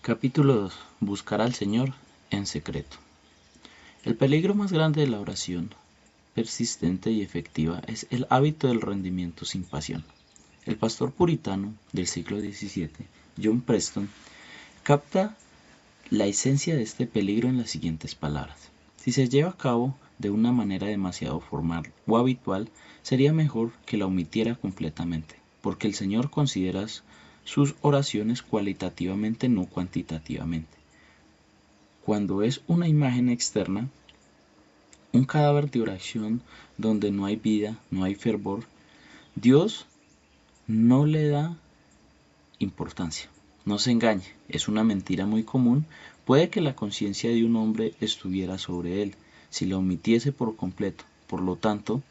Capítulo 2. Buscar al Señor en secreto. El peligro más grande de la oración persistente y efectiva es el hábito del rendimiento sin pasión. El pastor puritano del siglo XVII, John Preston, capta la esencia de este peligro en las siguientes palabras. Si se lleva a cabo de una manera demasiado formal o habitual, sería mejor que la omitiera completamente, porque el Señor considera sus oraciones cualitativamente, no cuantitativamente. Cuando es una imagen externa, un cadáver de oración donde no hay vida, no hay fervor, Dios no le da importancia. No se engañe, es una mentira muy común. Puede que la conciencia de un hombre estuviera sobre él, si la omitiese por completo. Por lo tanto,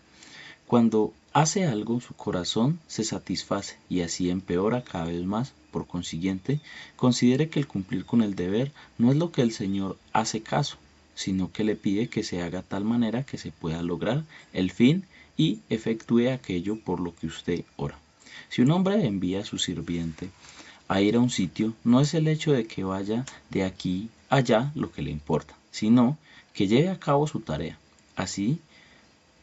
cuando hace algo, su corazón se satisface y así empeora cada vez más. Por consiguiente, considere que el cumplir con el deber no es lo que el Señor hace caso, sino que le pide que se haga tal manera que se pueda lograr el fin y efectúe aquello por lo que usted ora. Si un hombre envía a su sirviente a ir a un sitio, no es el hecho de que vaya de aquí allá lo que le importa, sino que lleve a cabo su tarea. Así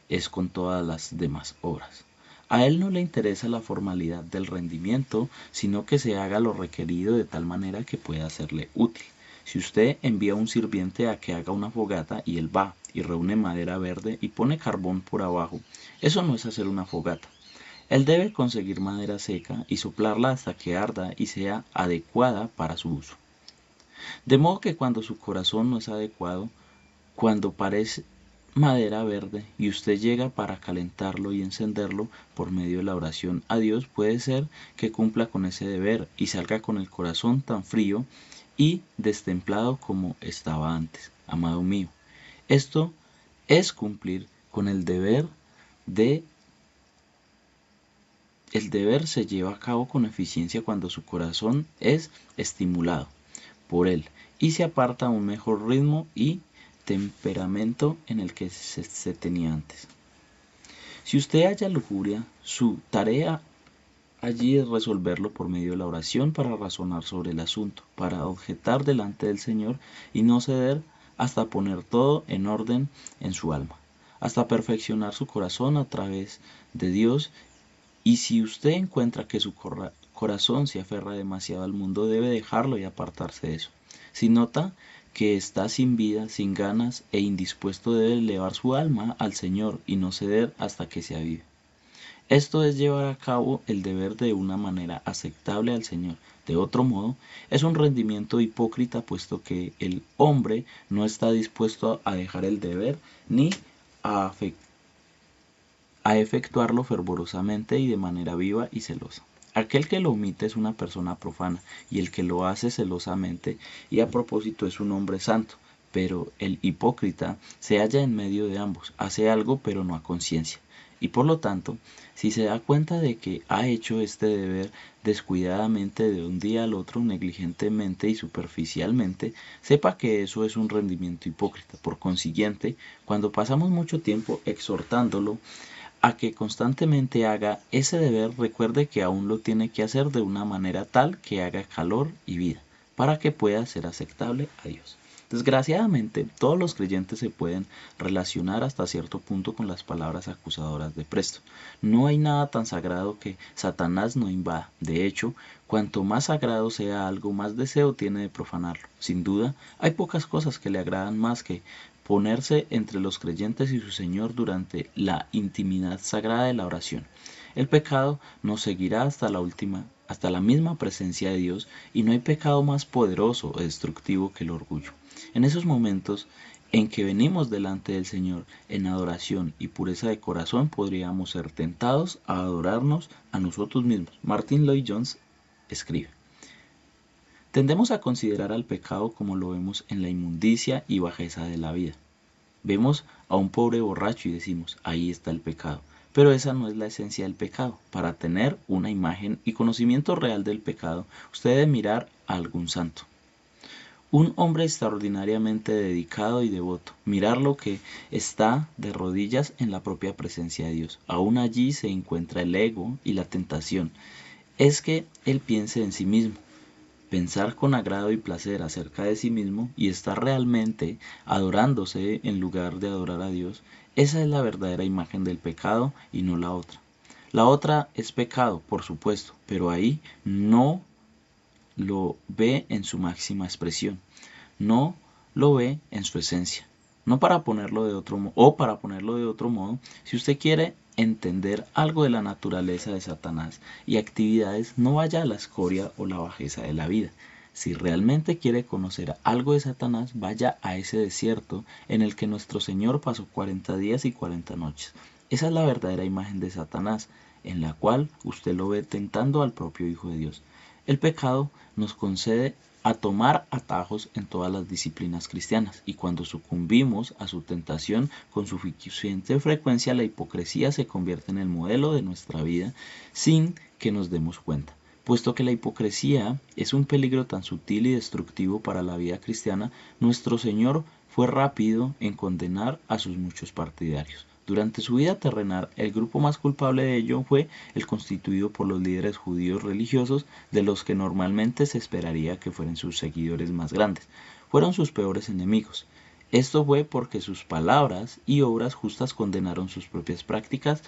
es con todas las demás obras. A él no le interesa la formalidad del rendimiento, sino que se haga lo requerido de tal manera que pueda serle útil. Si usted envía a un sirviente a que haga una fogata y él va y reúne madera verde y pone carbón por abajo, eso no es hacer una fogata. Él debe conseguir madera seca y soplarla hasta que arda y sea adecuada para su uso. De modo que cuando su corazón no es adecuado, cuando parece madera verde y usted llega para calentarlo y encenderlo por medio de la oración a Dios, puede ser que cumpla con ese deber y salga con el corazón tan frío y destemplado como estaba antes. Amado mío, esto es cumplir con el deber de El deber se lleva a cabo con eficiencia cuando su corazón es estimulado por él y se aparta a un mejor ritmo y temperamento en el que se tenía antes. Si usted halla lujuria, su tarea allí es resolverlo por medio de la oración para razonar sobre el asunto, para objetar delante del Señor y no ceder hasta poner todo en orden en su alma, hasta perfeccionar su corazón a través de Dios. Y si usted encuentra que su corazón se aferra demasiado al mundo, debe dejarlo y apartarse de eso. Si nota que está sin vida, sin ganas e indispuesto, debe elevar su alma al Señor y no ceder hasta que se avive. Esto es llevar a cabo el deber de una manera aceptable al Señor. De otro modo, es un rendimiento hipócrita, puesto que el hombre no está dispuesto a dejar el deber ni a efectuarlo fervorosamente y de manera viva y celosa. Aquel que lo omite es una persona profana, y el que lo hace celosamente y a propósito es un hombre santo. Pero el hipócrita se halla en medio de ambos, hace algo pero no a conciencia. Y por lo tanto, si se da cuenta de que ha hecho este deber descuidadamente de un día al otro, negligentemente y superficialmente, sepa que eso es un rendimiento hipócrita. Por consiguiente, cuando pasamos mucho tiempo exhortándolo a que constantemente haga ese deber, recuerde que aún lo tiene que hacer de una manera tal que haga calor y vida, para que pueda ser aceptable a Dios. Desgraciadamente, todos los creyentes se pueden relacionar hasta cierto punto con las palabras acusadoras de Preston. No hay nada tan sagrado que Satanás no invada. De hecho, cuanto más sagrado sea algo, más deseo tiene de profanarlo. Sin duda, hay pocas cosas que le agradan más que ponerse entre los creyentes y su Señor durante la intimidad sagrada de la oración. El pecado nos seguirá hasta la misma presencia de Dios, y no hay pecado más poderoso o destructivo que el orgullo. En esos momentos en que venimos delante del Señor en adoración y pureza de corazón, podríamos ser tentados a adorarnos a nosotros mismos. Martin Lloyd-Jones escribe: tendemos a considerar al pecado como lo vemos en la inmundicia y bajeza de la vida. Vemos a un pobre borracho y decimos, ahí está el pecado. Pero esa no es la esencia del pecado. Para tener una imagen y conocimiento real del pecado, usted debe mirar a algún santo. Un hombre extraordinariamente dedicado y devoto. Mirar lo que está de rodillas en la propia presencia de Dios. Aún allí se encuentra el ego y la tentación. Es que él piense en sí mismo. pensar con agrado y placer acerca de sí mismo y estar realmente adorándose en lugar de adorar a Dios, esa es la verdadera imagen del pecado y no la otra. La otra es pecado, por supuesto, pero ahí no lo ve en su máxima expresión, no lo ve en su esencia. No para ponerlo de otro modo, o para ponerlo de otro modo, si usted quiere entender algo de la naturaleza de Satanás y actividades, no vaya a la escoria o la bajeza de la vida. Si realmente quiere conocer algo de Satanás, vaya a ese desierto en el que nuestro Señor pasó 40 días y 40 noches. Esa es la verdadera imagen de Satanás, en la cual usted lo ve tentando al propio Hijo de Dios. El pecado nos concede a tomar atajos en todas las disciplinas cristianas, y cuando sucumbimos a su tentación con suficiente frecuencia, la hipocresía se convierte en el modelo de nuestra vida sin que nos demos cuenta. Puesto que la hipocresía es un peligro tan sutil y destructivo para la vida cristiana, nuestro Señor fue rápido en condenar a sus muchos partidarios. Durante su vida terrenal, el grupo más culpable de ello fue el constituido por los líderes judíos religiosos, de los que normalmente se esperaría que fueran sus seguidores más grandes. Fueron sus peores enemigos. Esto fue porque sus palabras y obras justas condenaron sus propias prácticas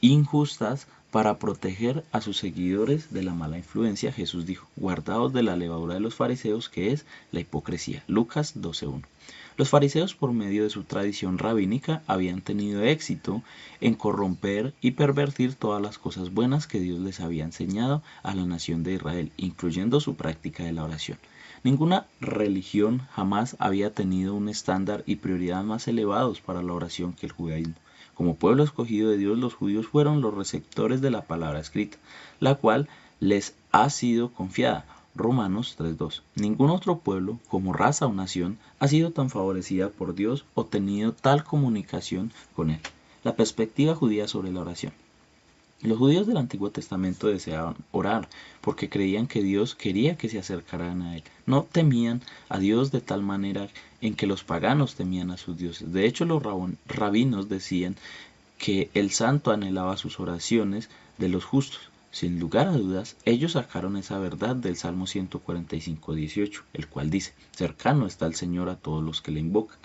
injustas. Para proteger a sus seguidores de la mala influencia, Jesús dijo: guardaos de la levadura de los fariseos, que es la hipocresía. Lucas 12:1. Los fariseos, por medio de su tradición rabínica, habían tenido éxito en corromper y pervertir todas las cosas buenas que Dios les había enseñado a la nación de Israel, incluyendo su práctica de la oración. Ninguna religión jamás había tenido un estándar y prioridad más elevados para la oración que el judaísmo. Como pueblo escogido de Dios, los judíos fueron los receptores de la palabra escrita, la cual les ha sido confiada. Romanos 3:2. Ningún otro pueblo, como raza o nación, ha sido tan favorecida por Dios o tenido tal comunicación con Él. La perspectiva judía sobre la oración. Los judíos del Antiguo Testamento deseaban orar porque creían que Dios quería que se acercaran a Él. No temían a Dios de tal manera en que los paganos temían a sus dioses. De hecho, los rabinos decían que el santo anhelaba sus oraciones de los justos. Sin lugar a dudas, ellos sacaron esa verdad del Salmo 145:18, el cual dice: cercano está el Señor a todos los que le invocan.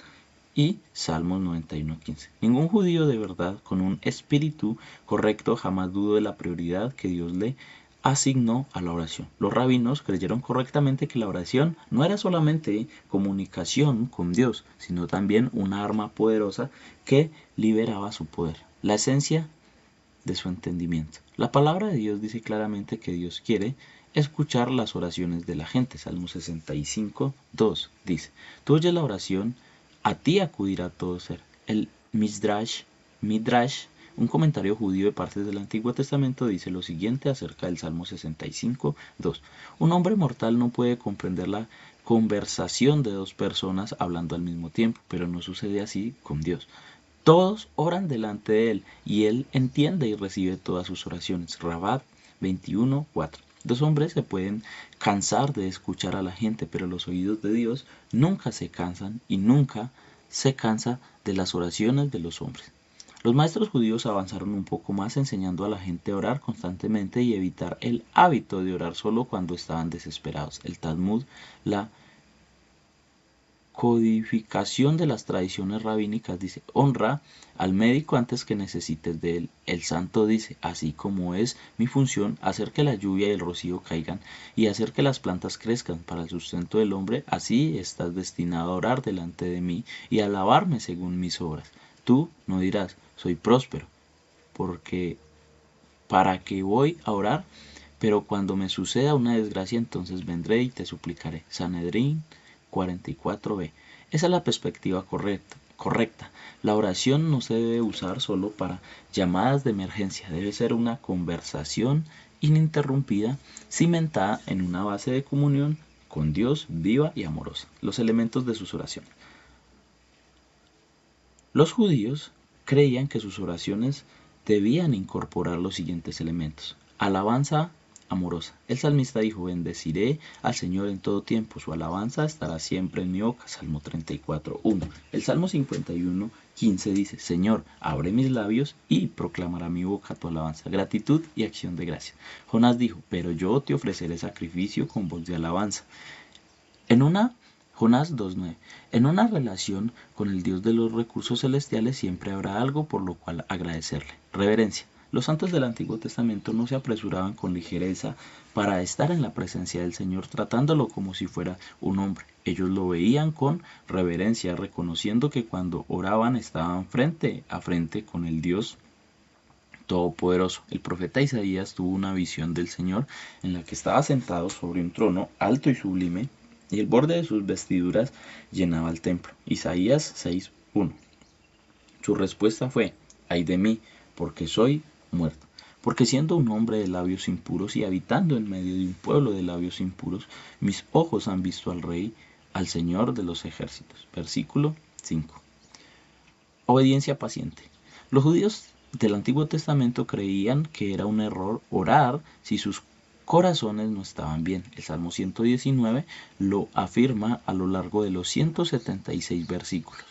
Y Salmos 91:15. Ningún judío de verdad con un espíritu correcto jamás dudó de la prioridad que Dios le asignó a la oración. Los rabinos creyeron correctamente que la oración no era solamente comunicación con Dios, sino también una arma poderosa que liberaba su poder, la esencia de su entendimiento. La palabra de Dios dice claramente que Dios quiere escuchar las oraciones de la gente. Salmo 65:2 dice: tú oyes la oración, a ti acudirá todo ser. El Midrash, un comentario judío de partes del Antiguo Testamento, dice lo siguiente acerca del Salmo 65:2. Un hombre mortal no puede comprender la conversación de dos personas hablando al mismo tiempo, pero no sucede así con Dios. Todos oran delante de Él y Él entiende y recibe todas sus oraciones. Rabat 21:4. Dos hombres se pueden cansar de escuchar a la gente, pero los oídos de Dios nunca se cansan y nunca se cansa de las oraciones de los hombres. Los maestros judíos avanzaron un poco más, enseñando a la gente a orar constantemente y evitar el hábito de orar solo cuando estaban desesperados. El Talmud, la codificación de las tradiciones rabínicas, dice: honra al médico antes que necesites de él. El santo dice: así como es mi función hacer que la lluvia y el rocío caigan y hacer que las plantas crezcan para el sustento del hombre, así estás destinado a orar delante de mí y a alabarme según mis obras. Tú no dirás: soy próspero, porque para qué voy a orar, pero cuando me suceda una desgracia, entonces vendré y te suplicaré. Sanedrín 44b. Esa es la perspectiva correcta. La oración no se debe usar solo para llamadas de emergencia, debe ser una conversación ininterrumpida, cimentada en una base de comunión con Dios viva y amorosa. Los elementos de sus oraciones. Los judíos creían que sus oraciones debían incorporar los siguientes elementos: alabanza amorosa. El salmista dijo: bendeciré al Señor en todo tiempo, su alabanza estará siempre en mi boca. Salmo 34:1. El Salmo 51:15 15 dice: Señor, abre mis labios y proclamará mi boca tu alabanza, gratitud y acción de gracia. Jonás dijo: pero yo te ofreceré sacrificio con voz de alabanza. Jonás 2:9. En una relación con el Dios de los recursos celestiales siempre habrá algo por lo cual agradecerle. Reverencia. Los santos del Antiguo Testamento no se apresuraban con ligereza para estar en la presencia del Señor tratándolo como si fuera un hombre. Ellos lo veían con reverencia, reconociendo que cuando oraban estaban frente a frente con el Dios Todopoderoso. El profeta Isaías tuvo una visión del Señor en la que estaba sentado sobre un trono alto y sublime, y el borde de sus vestiduras llenaba el templo. Isaías 6:1. Su respuesta fue: ay de mí, porque soy muerto. Porque siendo un hombre de labios impuros y habitando en medio de un pueblo de labios impuros, mis ojos han visto al Rey, al Señor de los ejércitos. Versículo 5. Obediencia paciente. Los judíos del Antiguo Testamento creían que era un error orar si sus corazones no estaban bien. El Salmo 119 lo afirma a lo largo de los 176 versículos.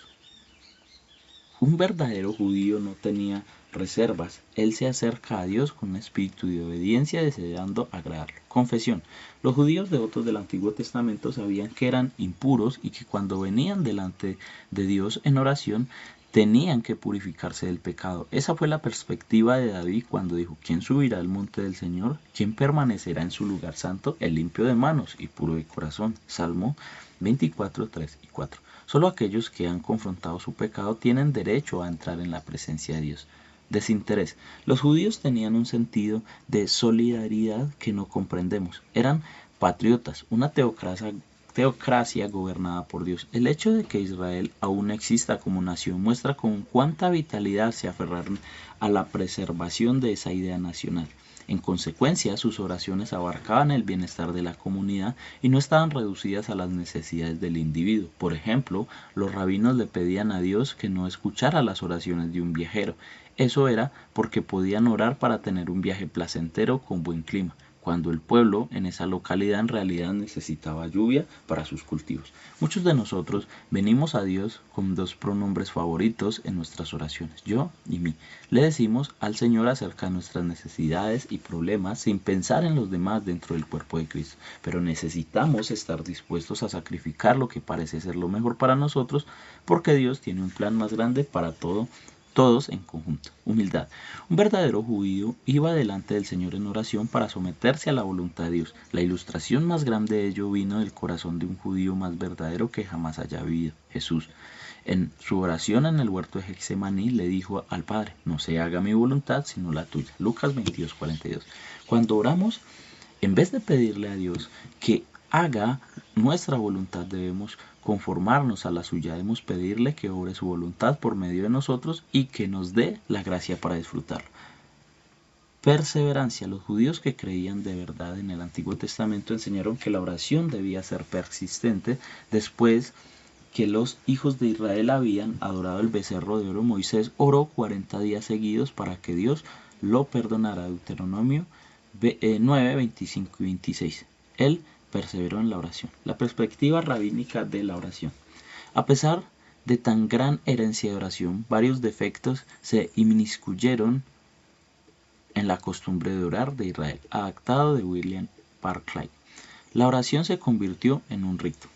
Un verdadero judío no tenía reservas. Él se acerca a Dios con un espíritu de obediencia, deseando agradarlo. Confesión. Los judíos devotos del Antiguo Testamento sabían que eran impuros y que cuando venían delante de Dios en oración tenían que purificarse del pecado. Esa fue la perspectiva de David cuando dijo: ¿quién subirá al monte del Señor? ¿Quién permanecerá en su lugar santo? El limpio de manos y puro de corazón. Salmo 24, 3 y 4. Solo aquellos que han confrontado su pecado tienen derecho a entrar en la presencia de Dios. Desinterés. Los judíos tenían un sentido de solidaridad que no comprendemos. Eran patriotas, una teocracia gobernada por Dios. El hecho de que Israel aún exista como nación muestra con cuánta vitalidad se aferraron a la preservación de esa idea nacional. En consecuencia, sus oraciones abarcaban el bienestar de la comunidad y no estaban reducidas a las necesidades del individuo. Por ejemplo, los rabinos le pedían a Dios que no escuchara las oraciones de un viajero. Eso era porque podían orar para tener un viaje placentero con buen clima, cuando el pueblo en esa localidad en realidad necesitaba lluvia para sus cultivos. Muchos de nosotros venimos a Dios con dos pronombres favoritos en nuestras oraciones: yo y mí. Le decimos al Señor acerca de nuestras necesidades y problemas sin pensar en los demás dentro del cuerpo de Cristo. Pero necesitamos estar dispuestos a sacrificar lo que parece ser lo mejor para nosotros, porque Dios tiene un plan más grande para todos en conjunto. Humildad. Un verdadero judío iba delante del Señor en oración para someterse a la voluntad de Dios. La ilustración más grande de ello vino del corazón de un judío más verdadero que jamás haya vivido: Jesús. En su oración en el huerto de Getsemaní le dijo al Padre: no se haga mi voluntad sino la tuya. Lucas 22:42. Cuando oramos, en vez de pedirle a Dios que haga nuestra voluntad, debemos conformarnos a la suya. Debemos pedirle que obre su voluntad por medio de nosotros y que nos dé la gracia para disfrutarlo. Perseverancia. Los judíos que creían de verdad en el Antiguo Testamento enseñaron que la oración debía ser persistente. Después que los hijos de Israel habían adorado el becerro de oro, Moisés oró 40 días seguidos para que Dios lo perdonara. Deuteronomio 9, 25 y 26. Él perseveró en la oración. La perspectiva rabínica de la oración. A pesar de tan gran herencia de oración, varios defectos se inmiscuyeron en la costumbre de orar de Israel. Adaptado de William Barclay. La oración se convirtió en un rito.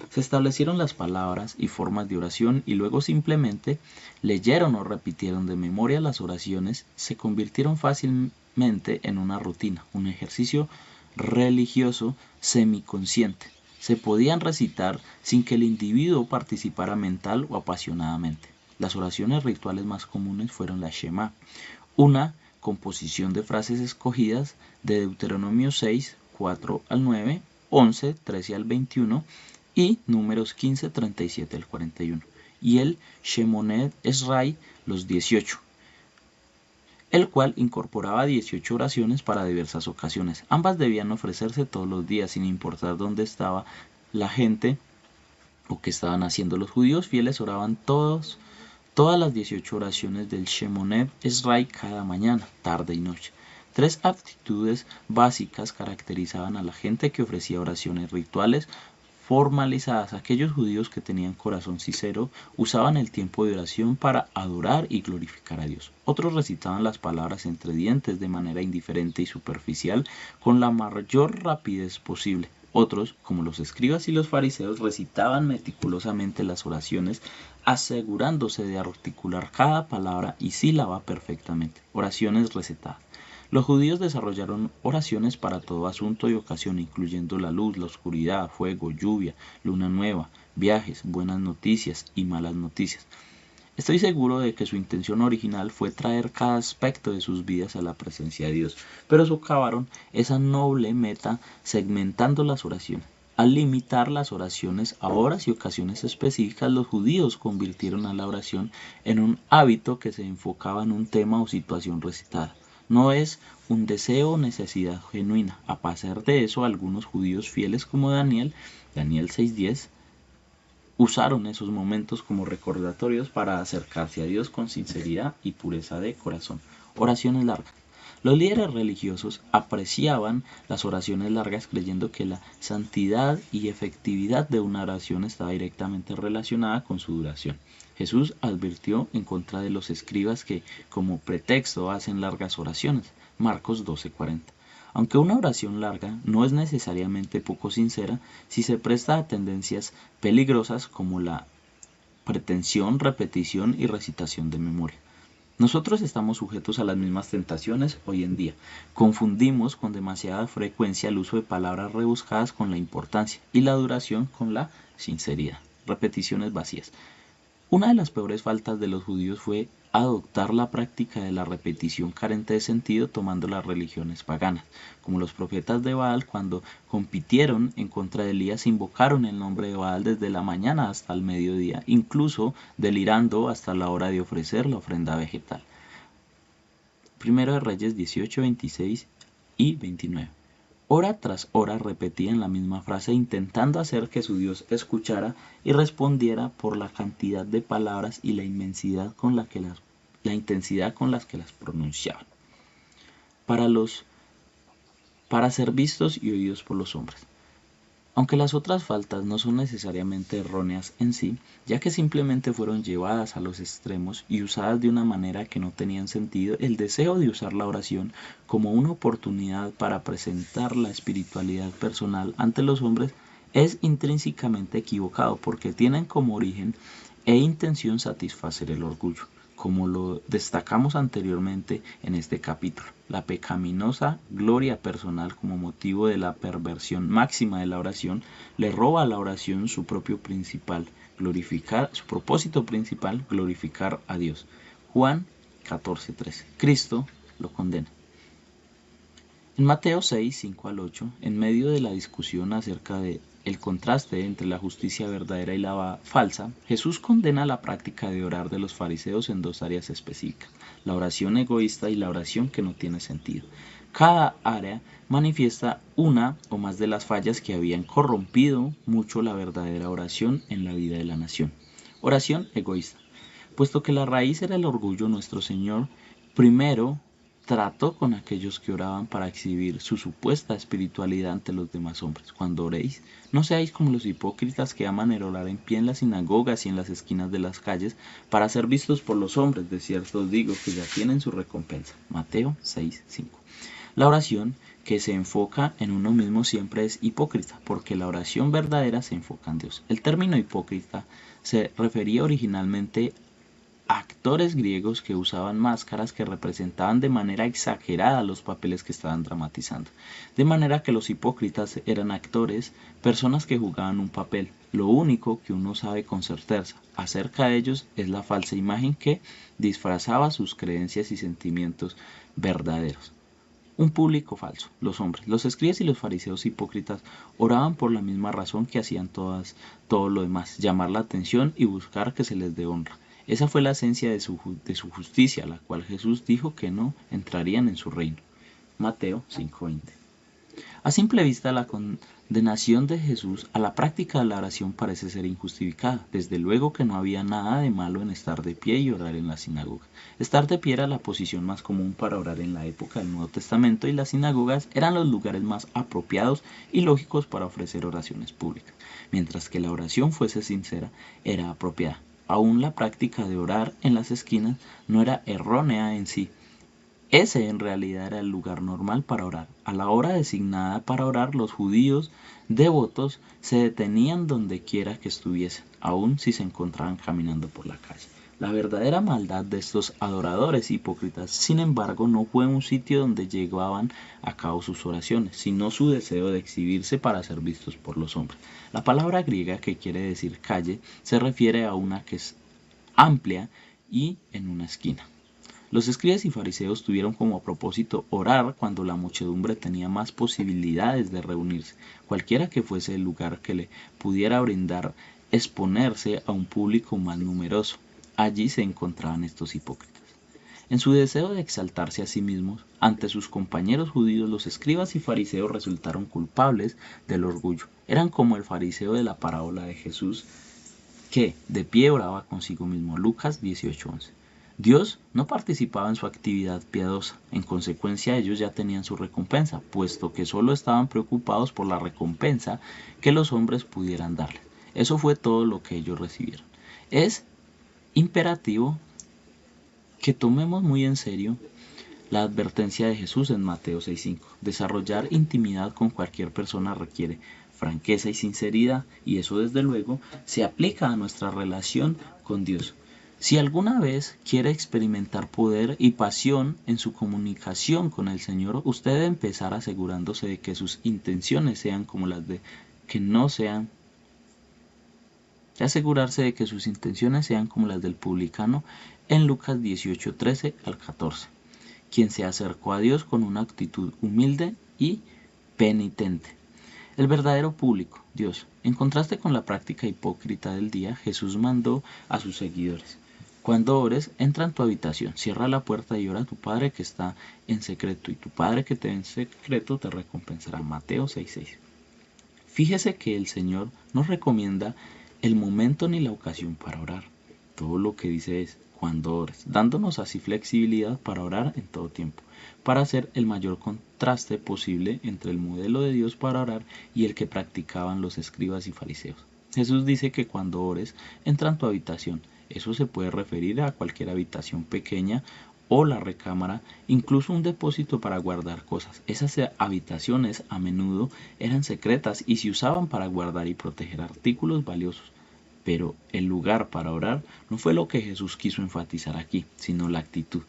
Se establecieron las palabras y formas de oración y luego simplemente leyeron o repitieron de memoria las oraciones. Se convirtieron fácilmente en una rutina, un ejercicio religioso semiconsciente. Se podían recitar sin que el individuo participara mental o apasionadamente. Las oraciones rituales más comunes fueron la Shema, una composición de frases escogidas de Deuteronomio 6, 4 al 9, 11, 13 al 21 y Números 15, 37 al 41, y el Shemoneh Esrei, los 18, el cual incorporaba 18 oraciones para diversas ocasiones. Ambas debían ofrecerse todos los días, sin importar dónde estaba la gente o qué estaban haciendo. Los judíos fieles oraban todas las 18 oraciones del Shemoneh Esrei cada mañana, tarde y noche. 3 actitudes básicas caracterizaban a la gente que ofrecía oraciones rituales formalizadas. Aquellos judíos que tenían corazón sincero usaban el tiempo de oración para adorar y glorificar a Dios. Otros recitaban las palabras entre dientes de manera indiferente y superficial con la mayor rapidez posible. Otros, como los escribas y los fariseos, recitaban meticulosamente las oraciones, asegurándose de articular cada palabra y sílaba perfectamente. Oraciones recetadas. Los judíos desarrollaron oraciones para todo asunto y ocasión, incluyendo la luz, la oscuridad, fuego, lluvia, luna nueva, viajes, buenas noticias y malas noticias. Estoy seguro de que su intención original fue traer cada aspecto de sus vidas a la presencia de Dios, pero socavaron esa noble meta segmentando las oraciones. Al limitar las oraciones a horas y ocasiones específicas, los judíos convirtieron a la oración en un hábito que se enfocaba en un tema o situación recitada. No es un deseo o necesidad genuina. A pesar de eso, algunos judíos fieles como Daniel 6:10, usaron esos momentos como recordatorios para acercarse a Dios con sinceridad y pureza de corazón. Oraciones largas. Los líderes religiosos apreciaban las oraciones largas creyendo que la santidad y efectividad de una oración estaba directamente relacionada con su duración. Jesús advirtió en contra de los escribas que como pretexto hacen largas oraciones. Marcos 12:40. Aunque una oración larga no es necesariamente poco sincera si se presta a tendencias peligrosas como la pretensión, repetición y recitación de memoria. Nosotros estamos sujetos a las mismas tentaciones hoy en día. Confundimos con demasiada frecuencia el uso de palabras rebuscadas con la importancia y la duración con la sinceridad. Repeticiones vacías. Una de las peores faltas de los judíos fue adoptar la práctica de la repetición carente de sentido tomando las religiones paganas. Como los profetas de Baal, cuando compitieron en contra de Elías, invocaron el nombre de Baal desde la mañana hasta el mediodía, incluso delirando hasta la hora de ofrecer la ofrenda vegetal. Primero de Reyes 18, 26 y 29. Hora tras hora repetían la misma frase intentando hacer que su Dios escuchara y respondiera por la cantidad de palabras y la intensidad con las que las pronunciaban. Para ser vistos y oídos por los hombres. Aunque las otras faltas no son necesariamente erróneas en sí, ya que simplemente fueron llevadas a los extremos y usadas de una manera que no tenían sentido, el deseo de usar la oración como una oportunidad para presentar la espiritualidad personal ante los hombres es intrínsecamente equivocado porque tienen como origen e intención satisfacer el orgullo. Como lo destacamos anteriormente en este capítulo, la pecaminosa gloria personal como motivo de la perversión máxima de la oración le roba a la oración su propósito principal, glorificar a Dios. Juan 14:13. Cristo lo condena. En Mateo 6, 5 al 8, en medio de la discusión acerca de el contraste entre la justicia verdadera y la falsa, Jesús condena la práctica de orar de los fariseos en dos áreas específicas, la oración egoísta y la oración que no tiene sentido. Cada área manifiesta una o más de las fallas que habían corrompido mucho la verdadera oración en la vida de la nación. Oración egoísta. Puesto que la raíz era el orgullo, nuestro Señor primero trató con aquellos que oraban para exhibir su supuesta espiritualidad ante los demás hombres. Cuando oréis, no seáis como los hipócritas que aman el orar en pie en las sinagogas y en las esquinas de las calles para ser vistos por los hombres. De cierto os digo que ya tienen su recompensa. Mateo 6:5. La oración que se enfoca en uno mismo siempre es hipócrita, porque la oración verdadera se enfoca en Dios. El término hipócrita se refería originalmente actores griegos que usaban máscaras que representaban de manera exagerada los papeles que estaban dramatizando. De manera que los hipócritas eran actores, personas que jugaban un papel. Lo único que uno sabe con certeza acerca de ellos es la falsa imagen que disfrazaba sus creencias y sentimientos verdaderos. Un público falso, los hombres. Los escribas y los fariseos hipócritas oraban por la misma razón que hacían todo lo demás, llamar la atención y buscar que se les dé honra. Esa fue la esencia de su justicia, la cual Jesús dijo que no entrarían en su reino. Mateo 5:20. A simple vista, la condenación de Jesús a la práctica de la oración parece ser injustificada. Desde luego que no había nada de malo en estar de pie y orar en la sinagoga. Estar de pie era la posición más común para orar en la época del Nuevo Testamento y las sinagogas eran los lugares más apropiados y lógicos para ofrecer oraciones públicas. Mientras que la oración fuese sincera, era apropiada. Aún la práctica de orar en las esquinas no era errónea en sí. Ese en realidad era el lugar normal para orar. A la hora designada para orar, los judíos devotos se detenían donde quiera que estuviesen, aun si se encontraban caminando por la calle. La verdadera maldad de estos adoradores hipócritas, sin embargo, no fue un sitio donde llevaban a cabo sus oraciones, sino su deseo de exhibirse para ser vistos por los hombres. La palabra griega, que quiere decir calle, se refiere a una que es amplia y en una esquina. Los escribas y fariseos tuvieron como propósito orar cuando la muchedumbre tenía más posibilidades de reunirse, cualquiera que fuese el lugar que le pudiera brindar exponerse a un público más numeroso. Allí se encontraban estos hipócritas. En su deseo de exaltarse a sí mismos, ante sus compañeros judíos, los escribas y fariseos resultaron culpables del orgullo. Eran como el fariseo de la parábola de Jesús, que de pie oraba consigo mismo. Lucas 18:11. Dios no participaba en su actividad piadosa, en consecuencia ellos ya tenían su recompensa, puesto que solo estaban preocupados por la recompensa que los hombres pudieran darles. Eso fue todo lo que ellos recibieron. Es imperativo que tomemos muy en serio la advertencia de Jesús en Mateo 6:5. Desarrollar intimidad con cualquier persona requiere franqueza y sinceridad, y eso desde luego se aplica a nuestra relación con Dios. Si alguna vez quiere experimentar poder y pasión en su comunicación con el Señor, usted debe empezar asegurándose de que sus intenciones sean como las de que no sean de asegurarse de que sus intenciones sean como las del publicano en Lucas 18:13 al 14, quien se acercó a Dios con una actitud humilde y penitente. El verdadero público, Dios. En contraste con la práctica hipócrita del día, Jesús mandó a sus seguidores: cuando ores, entra en tu habitación, cierra la puerta y ora a tu Padre que está en secreto, y tu Padre que te ve en secreto te recompensará. Mateo 6:6. Fíjese que el Señor no recomienda el momento ni la ocasión para orar. Todo lo que dice es cuando ores, dándonos así flexibilidad para orar en todo tiempo, para hacer el mayor contraste posible entre el modelo de Dios para orar y el que practicaban los escribas y fariseos. Jesús dice que cuando ores, entra en tu habitación. Eso se puede referir a cualquier habitación pequeña o la recámara, incluso un depósito para guardar cosas. Esas habitaciones a menudo eran secretas y se usaban para guardar y proteger artículos valiosos. Pero el lugar para orar no fue lo que Jesús quiso enfatizar aquí, sino la actitud.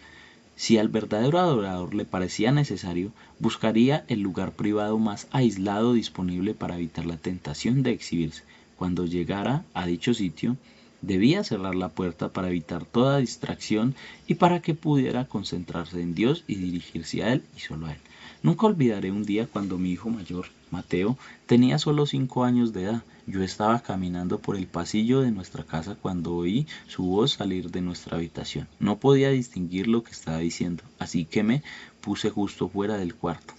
Si al verdadero adorador le parecía necesario, buscaría el lugar privado más aislado disponible para evitar la tentación de exhibirse. Cuando llegara a dicho sitio, debía cerrar la puerta para evitar toda distracción y para que pudiera concentrarse en Dios y dirigirse a Él y solo a Él. Nunca olvidaré un día cuando mi hijo mayor, Mateo, tenía solo 5 años de edad. Yo estaba caminando por el pasillo de nuestra casa cuando oí su voz salir de nuestra habitación. No podía distinguir lo que estaba diciendo, así que me puse justo fuera del cuarto.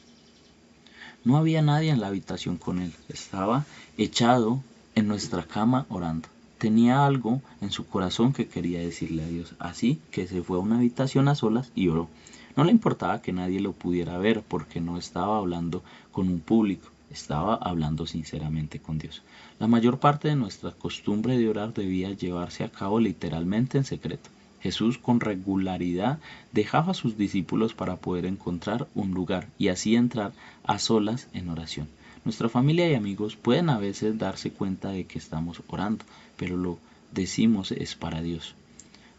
No había nadie en la habitación con él. Estaba echado en nuestra cama orando. Tenía algo en su corazón que quería decirle a Dios, así que se fue a una habitación a solas y oró. No le importaba que nadie lo pudiera ver porque no estaba hablando con un público, estaba hablando sinceramente con Dios. La mayor parte de nuestra costumbre de orar debía llevarse a cabo literalmente en secreto. Jesús con regularidad dejaba a sus discípulos para poder encontrar un lugar y así entrar a solas en oración. Nuestra familia y amigos pueden a veces darse cuenta de que estamos orando, pero lo decimos es para Dios,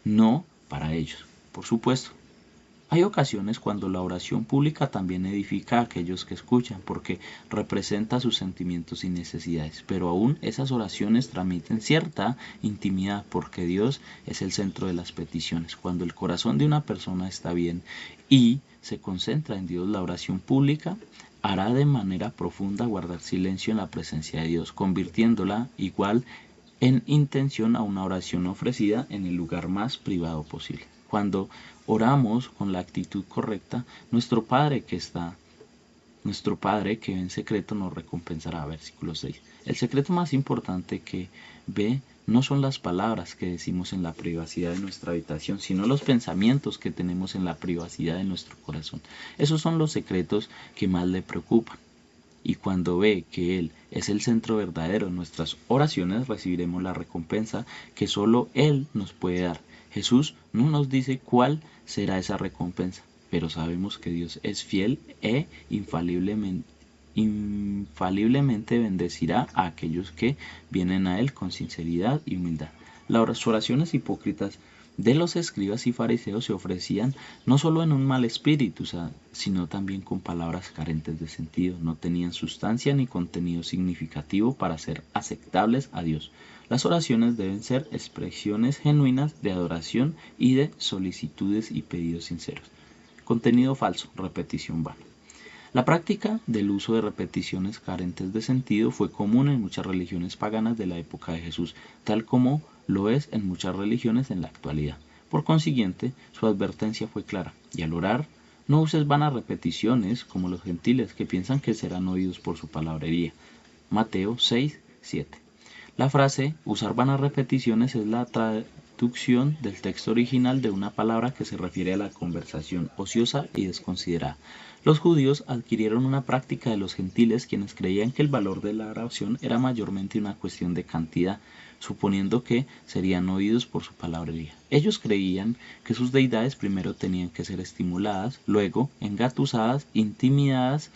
no para ellos. Por supuesto, hay ocasiones cuando la oración pública también edifica a aquellos que escuchan, porque representa sus sentimientos y necesidades, pero aún esas oraciones transmiten cierta intimidad, porque Dios es el centro de las peticiones. Cuando el corazón de una persona está bien y se concentra en Dios, la oración pública hará de manera profunda guardar silencio en la presencia de Dios, convirtiéndola igual en intención a una oración ofrecida en el lugar más privado posible. Cuando oramos con la actitud correcta, nuestro Padre que está Nuestro Padre que ve en secreto nos recompensará. Versículo 6. El secreto más importante que ve no son las palabras que decimos en la privacidad de nuestra habitación, sino los pensamientos que tenemos en la privacidad de nuestro corazón. Esos son los secretos que más le preocupan. Y cuando ve que Él es el centro verdadero de nuestras oraciones, recibiremos la recompensa que solo Él nos puede dar. Jesús no nos dice cuál será esa recompensa, pero sabemos que Dios es fiel e infaliblemente bendecirá a aquellos que vienen a Él con sinceridad y humildad. Las oraciones hipócritas de los escribas y fariseos se ofrecían no solo en un mal espíritu, sino también con palabras carentes de sentido. No tenían sustancia ni contenido significativo para ser aceptables a Dios. Las oraciones deben ser expresiones genuinas de adoración y de solicitudes y pedidos sinceros. Contenido falso, repetición vana. La práctica del uso de repeticiones carentes de sentido fue común en muchas religiones paganas de la época de Jesús, tal como lo es en muchas religiones en la actualidad. Por consiguiente, su advertencia fue clara, y al orar, no uses vanas repeticiones como los gentiles que piensan que serán oídos por su palabrería. Mateo 6, 7. La frase usar vanas repeticiones es la traducción del texto original de una palabra que se refiere a la conversación ociosa y desconsiderada. Los judíos adquirieron una práctica de los gentiles quienes creían que el valor de la oración era mayormente una cuestión de cantidad, suponiendo que serían oídos por su palabrería. Ellos creían que sus deidades primero tenían que ser estimuladas, luego engatusadas, intimidadas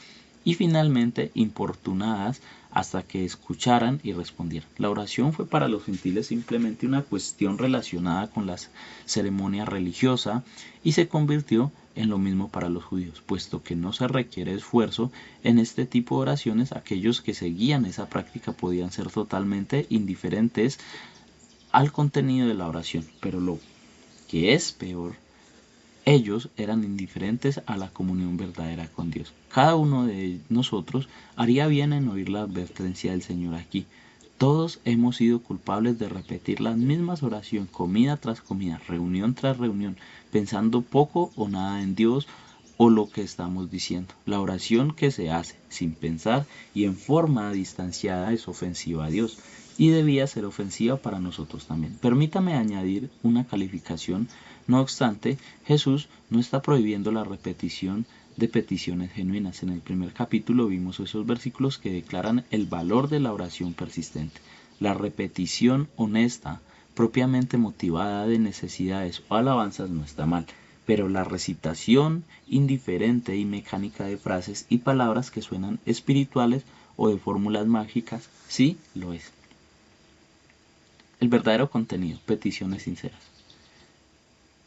y finalmente importunadas hasta que escucharan y respondieran. La oración fue para los gentiles simplemente una cuestión relacionada con la ceremonia religiosa y se convirtió en lo mismo para los judíos, puesto que no se requiere esfuerzo en este tipo de oraciones. Aquellos que seguían esa práctica podían ser totalmente indiferentes al contenido de la oración, pero lo que es peor, ellos eran indiferentes a la comunión verdadera con Dios. Cada uno de nosotros haría bien en oír la advertencia del Señor aquí. Todos hemos sido culpables de repetir las mismas oraciones, comida tras comida, reunión tras reunión, pensando poco o nada en Dios o lo que estamos diciendo. La oración que se hace sin pensar y en forma distanciada es ofensiva a Dios y debía ser ofensiva para nosotros también. Permítame añadir una calificación. No obstante, Jesús no está prohibiendo la repetición de peticiones genuinas. En el primer capítulo vimos esos versículos que declaran el valor de la oración persistente. La repetición honesta, propiamente motivada de necesidades o alabanzas no está mal, pero la recitación indiferente y mecánica de frases y palabras que suenan espirituales o de fórmulas mágicas sí lo es. El verdadero contenido, peticiones sinceras.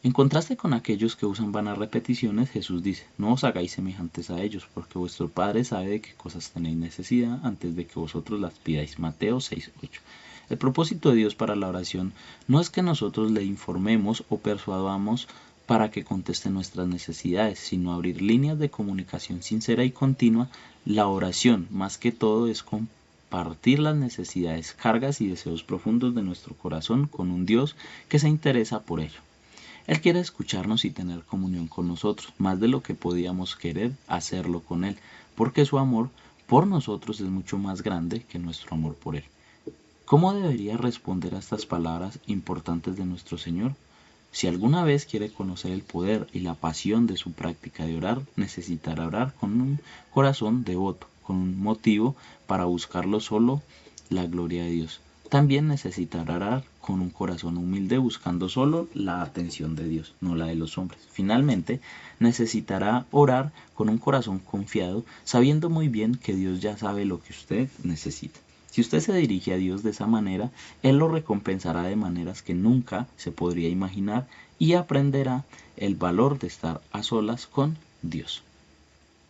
En contraste con aquellos que usan vanas repeticiones, Jesús dice, no os hagáis semejantes a ellos, porque vuestro Padre sabe de qué cosas tenéis necesidad antes de que vosotros las pidáis. Mateo 6:8. El propósito de Dios para la oración no es que nosotros le informemos o persuadamos para que conteste nuestras necesidades, sino abrir líneas de comunicación sincera y continua. La oración, más que todo, es compartir las necesidades, cargas y deseos profundos de nuestro corazón con un Dios que se interesa por ello. Él quiere escucharnos y tener comunión con nosotros, más de lo que podíamos querer hacerlo con Él, porque su amor por nosotros es mucho más grande que nuestro amor por Él. ¿Cómo debería responder a estas palabras importantes de nuestro Señor? Si alguna vez quiere conocer el poder y la pasión de su práctica de orar, necesitará orar con un corazón devoto, con un motivo para buscarlo solo la gloria de Dios. También necesitará orar con un corazón humilde buscando solo la atención de Dios, no la de los hombres. Finalmente, necesitará orar con un corazón confiado, sabiendo muy bien que Dios ya sabe lo que usted necesita. Si usted se dirige a Dios de esa manera, Él lo recompensará de maneras que nunca se podría imaginar y aprenderá el valor de estar a solas con Dios.